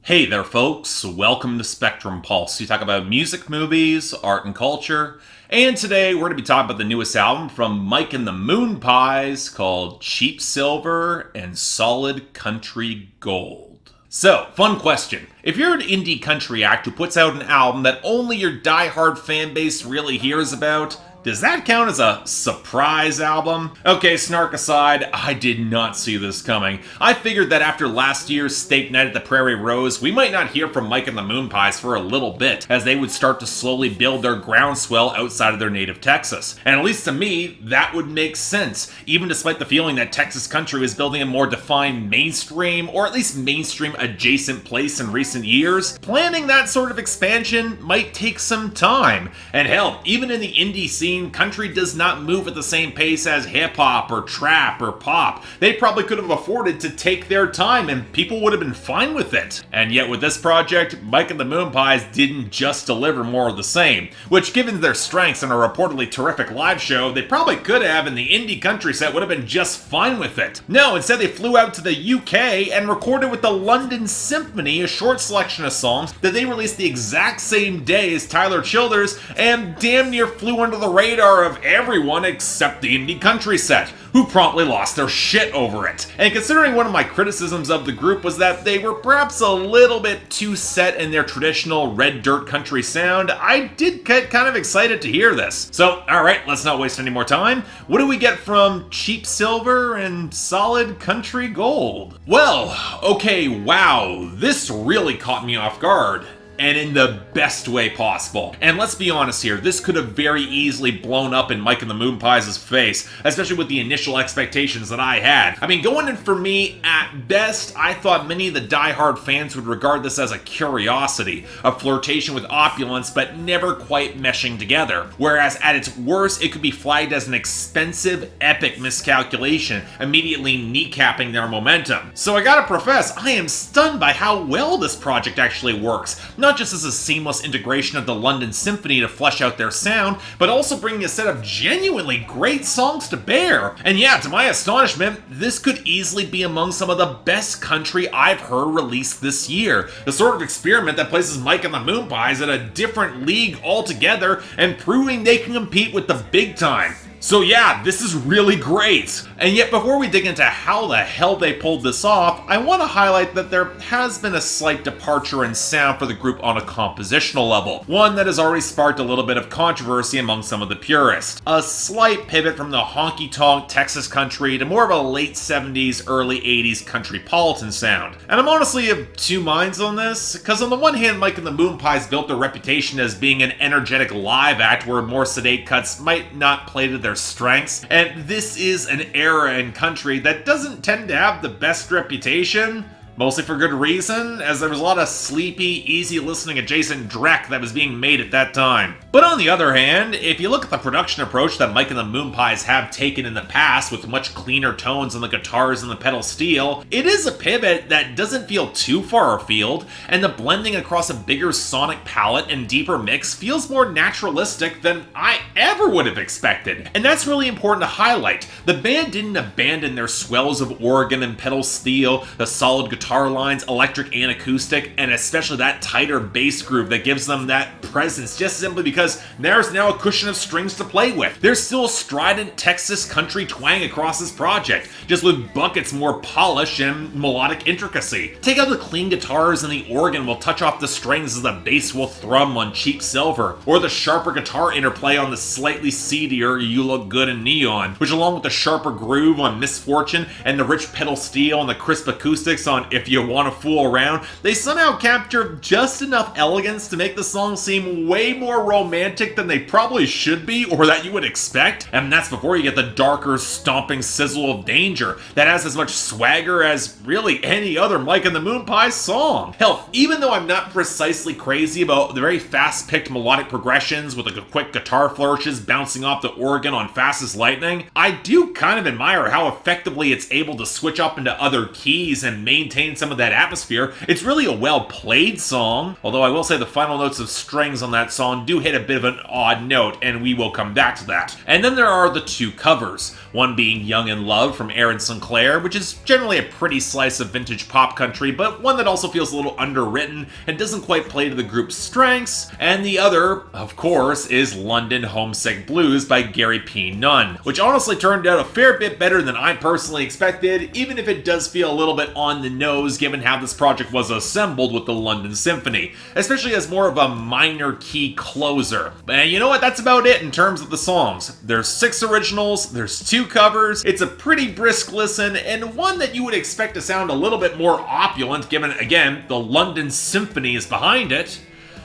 Hey there, folks. Welcome to Spectrum Pulse. We talk about music, movies, art, and culture. And today we're going to be talking about the newest album from Mike and the Moonpies called Cheap Silver and Solid Country Gold. So, fun question. If you're an indie country act who puts out an album that only your diehard fan base really hears about, does that count as a surprise album? Okay, snark aside, I did not see this coming. I figured that after last year's steak night at the Prairie Rose, we might not hear from Mike and the Moonpies for a little bit, as they would start to slowly build their groundswell outside of their native Texas. And at least to me, that would make sense, even despite the feeling that Texas country was building a more defined mainstream, or at least mainstream adjacent place in recent years. Planning that sort of expansion might take some time. And hell, even in the indie scene, country does not move at the same pace as hip-hop or trap or pop. They probably could have afforded to take their time and people would have been fine with it. And yet with this project, Mike and the Moonpies didn't just deliver more of the same, which given their strengths and a reportedly terrific live show, they probably could have, and the indie country set would have been just fine with it. No, instead they flew out to the UK and recorded with the London Symphony a short selection of songs that they released the exact same day as Tyler Childers, and damn near flew under the radar of everyone except the indie country set, who promptly lost their shit over it. And considering one of my criticisms of the group was that they were perhaps a little bit too set in their traditional red dirt country sound, I did get kind of excited to hear this. So, alright, let's not waste any more time. What do we get from Cheap Silver and Solid Country Gold? Well, okay, wow, this really caught me off guard. And in the best way possible. And let's be honest here, this could have very easily blown up in Mike and the Moonpies' face, especially with the initial expectations that I had. I mean, going in for me, at best, I thought many of the diehard fans would regard this as a curiosity, a flirtation with opulence, but never quite meshing together. Whereas at its worst, it could be flagged as an expensive, epic miscalculation, immediately kneecapping their momentum. So I gotta profess, I am stunned by how well this project actually works. Not just as a seamless integration of the London Symphony to flesh out their sound, but also bringing a set of genuinely great songs to bear. And yeah, to my astonishment, this could easily be among some of the best country I've heard released this year. The sort of experiment that places Mike and the Moonpies at a different league altogether and proving they can compete with the big time. So yeah, this is really great. And yet before we dig into how the hell they pulled this off, I want to highlight that there has been a slight departure in sound for the group on a compositional level, one that has already sparked a little bit of controversy among some of the purists. A slight pivot from the honky-tonk Texas country to more of a late 70s, early 80s countrypolitan sound. And I'm honestly of two minds on this, because on the one hand, Mike and the Moonpies built their reputation as being an energetic live act where more sedate cuts might not play to their strengths, and this is an era in country that doesn't tend to have the best reputation, mostly for good reason, as there was a lot of sleepy, easy listening adjacent dreck that was being made at that time. But on the other hand, if you look at the production approach that Mike and the Moonpies have taken in the past with much cleaner tones on the guitars and the pedal steel, it is a pivot that doesn't feel too far afield, and the blending across a bigger sonic palette and deeper mix feels more naturalistic than I ever would have expected. And that's really important to highlight. The band didn't abandon their swells of organ and pedal steel, the solid guitar lines, electric and acoustic, and especially that tighter bass groove that gives them that presence just simply because there's now a cushion of strings to play with. There's still a strident Texas country twang across this project, just with buckets more polish and melodic intricacy. Take out the clean guitars and the organ will touch off the strings as the bass will thrum on Cheap Silver, or the sharper guitar interplay on the slightly seedier You Look Good in Neon, which along with the sharper groove on Misfortune and the rich pedal steel and the crisp acoustics on If You Wanna Fool Around, they somehow capture just enough elegance to make the song seem way more romantic than they probably should be or that you would expect. And that's before you get the darker, stomping sizzle of Danger that has as much swagger as really any other Mike and the Moonpies song. Hell, even though I'm not precisely crazy about the very fast-picked melodic progressions with the quick guitar flourishes bouncing off the organ on Fast as Lightning, I do kind of admire how effectively it's able to switch up into other keys and maintain maintain some of that atmosphere. It's really a well-played song, although I will say the final notes of strings on that song do hit a bit of an odd note, and we will come back to that. And then there are the two covers, one being Young in Love from Aaron Sinclair, which is generally a pretty slice of vintage pop country, but one that also feels a little underwritten and doesn't quite play to the group's strengths. And the other, of course, is London Homesick Blues by Gary P. Nunn, which honestly turned out a fair bit better than I personally expected, even if it does feel a little bit on the nose given how this project was assembled with the London Symphony, especially as more of a minor key closer. And you know what, that's about it in terms of the songs. There's 6 originals, there's 2 covers, it's a pretty brisk listen, and one that you would expect to sound a little bit more opulent given, again, the London Symphony is behind it.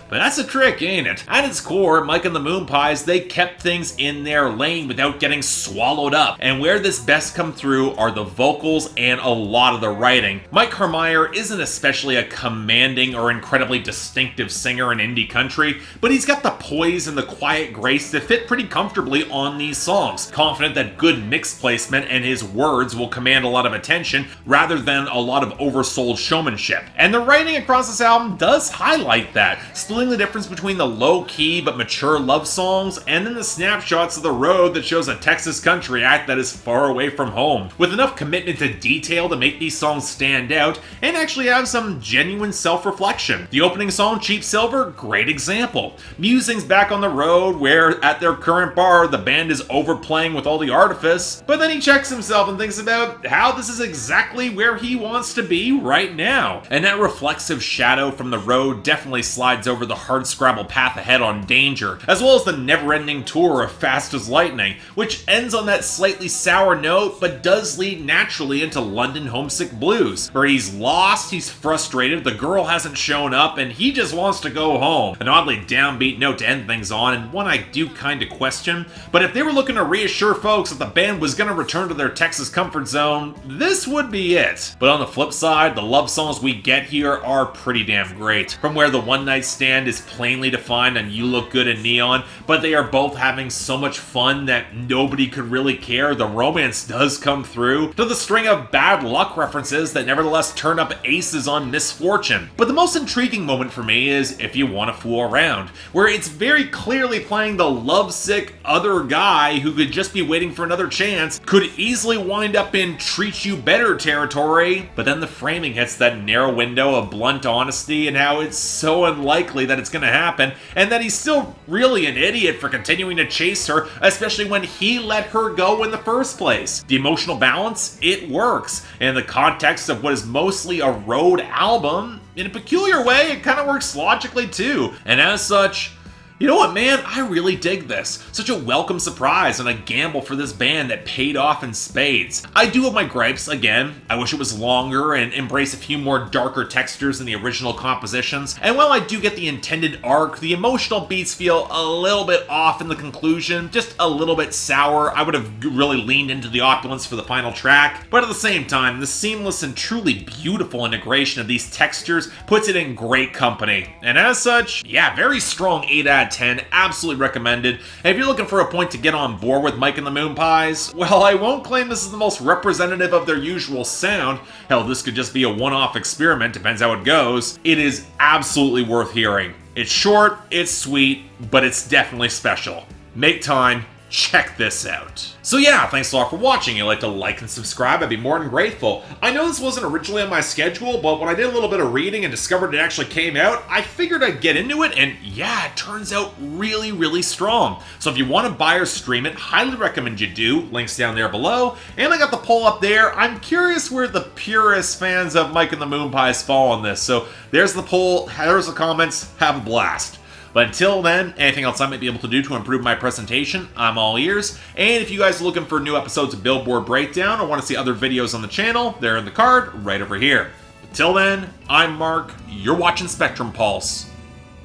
But that's a trick, ain't it? At its core, Mike and the Moonpies, they kept things in their lane without getting swallowed up. And where this best come through are the vocals and a lot of the writing. Mike Hermeyer isn't especially a commanding or incredibly distinctive singer in indie country, but he's got the poise and the quiet grace that fit pretty comfortably on these songs. Confident that good mix placement and his words will command a lot of attention rather than a lot of oversold showmanship. And the writing across this album does highlight that, the difference between the low-key but mature love songs and then the snapshots of the road that shows a Texas country act that is far away from home, with enough commitment to detail to make these songs stand out and actually have some genuine self-reflection. The opening song, Cheap Silver, great example. Musings back on the road where at their current bar the band is overplaying with all the artifice, but then he checks himself and thinks about how this is exactly where he wants to be right now. And that reflexive shadow from the road definitely slides over the hardscrabble path ahead on Danger, as well as the never-ending tour of Fast as Lightning, which ends on that slightly sour note, but does lead naturally into London Homesick Blues, where he's lost, he's frustrated, the girl hasn't shown up, and he just wants to go home. An oddly downbeat note to end things on, and one I do kinda question, but if they were looking to reassure folks that the band was gonna return to their Texas comfort zone, this would be it. But on the flip side, the love songs we get here are pretty damn great. From where the one night stand is plainly defined on You Look Good in Neon, but they are both having so much fun that nobody could really care, the romance does come through, to the string of bad luck references that nevertheless turn up aces on misfortune. But the most intriguing moment for me is If You Want to Fool Around, where it's very clearly playing the lovesick other guy who could just be waiting for another chance, could easily wind up in treat you better territory, but then the framing hits that narrow window of blunt honesty and how it's so unlikely that it's going to happen, and that he's still really an idiot for continuing to chase her, especially when he let her go in the first place. The emotional balance, it works. And in the context of what is mostly a road album, in a peculiar way, it kind of works logically too. And as such, you know what, man? I really dig this. Such a welcome surprise and a gamble for this band that paid off in spades. I do have my gripes, again. I wish it was longer and embrace a few more darker textures in the original compositions. And while I do get the intended arc, the emotional beats feel a little bit off in the conclusion, just a little bit sour. I would have really leaned into the opulence for the final track. But at the same time, the seamless and truly beautiful integration of these textures puts it in great company. And as such, yeah, very strong 8 out of 10, absolutely recommended. And if you're looking for a point to get on board with Mike and the Moonpies, well, I won't claim this is the most representative of their usual sound. Hell, this could just be a one-off experiment, depends how it goes. It is absolutely worth hearing. It's short, it's sweet, but it's definitely special. Make time, check this out. So yeah, thanks a lot for watching. If you'd like to like and subscribe, I'd be more than grateful. I know this wasn't originally on my schedule, but when I did a little bit of reading and discovered it actually came out, I figured I'd get into it, and yeah, it turns out really, really strong. So if you want to buy or stream it, highly recommend you do. Links down there below. And I got the poll up there. I'm curious where the purist fans of Mike and the Moonpies fall on this. So there's the poll, there's the comments, have a blast. But until then, anything else I might be able to do to improve my presentation, I'm all ears. And if you guys are looking for new episodes of Billboard Breakdown or want to see other videos on the channel, they're in the card right over here. Until then, I'm Mark, you're watching Spectrum Pulse,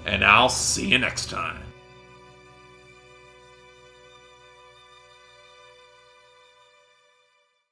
and I'll see you next time.